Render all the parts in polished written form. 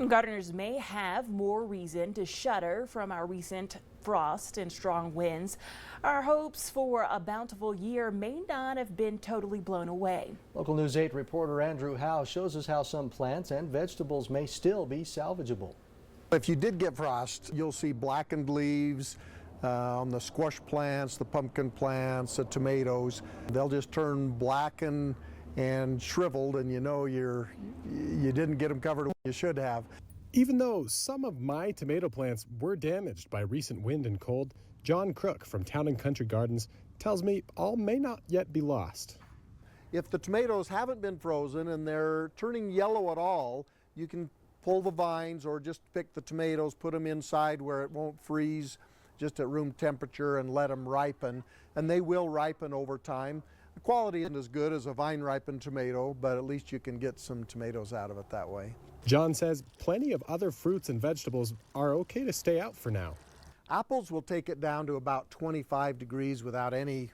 Gardeners may have more reason to shudder from our recent frost and strong winds. Our hopes for a bountiful year may not have been totally blown away. Local News 8 reporter Andrew Howe shows us how some plants and vegetables may still be salvageable. If you did get frost, you'll see blackened leaves on the squash plants, the pumpkin plants, the tomatoes. They'll just turn blackened and shriveled, and you know you didn't get them covered when you should have. Even though some of my tomato plants were damaged by recent wind and cold, John Crook from Town and Country Gardens tells me all may not yet be lost. If the tomatoes haven't been frozen and they're turning yellow at all, you can pull the vines or just pick the tomatoes, put them inside where it won't freeze, just at room temperature, and let them ripen, and they will ripen over time. The quality isn't as good as a vine-ripened tomato, but at least you can get some tomatoes out of it that way. John says plenty of other fruits and vegetables are okay to stay out for now. Apples will take it down to about 25 degrees without any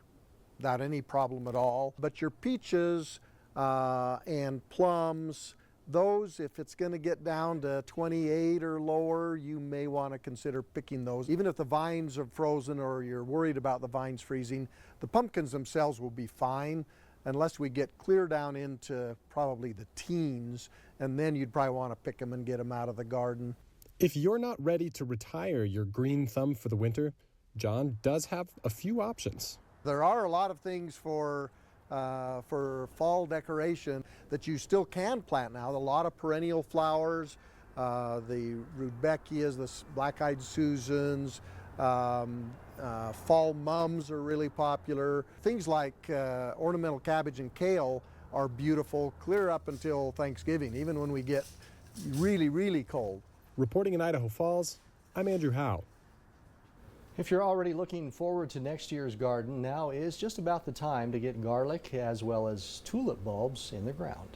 problem at all. But your peaches and plums, those, if it's going to get down to 28 or lower, you may want to consider picking those. Even if the vines are frozen or you're worried about the vines freezing, the pumpkins themselves will be fine unless we get clear down into probably the teens, and then you'd probably want to pick them and get them out of the garden. If you're not ready to retire your green thumb for the winter, John does have a few options. There are a lot of things for fall decoration that you still can plant now. A lot of perennial flowers, the rudbeckias, the black-eyed Susans, fall mums are really popular. Things like ornamental cabbage and kale are beautiful clear up until Thanksgiving, even when we get really, really cold. Reporting in Idaho Falls, I'm Andrew Howe. If you're already looking forward to next year's garden, now is just about the time to get garlic as well as tulip bulbs in the ground.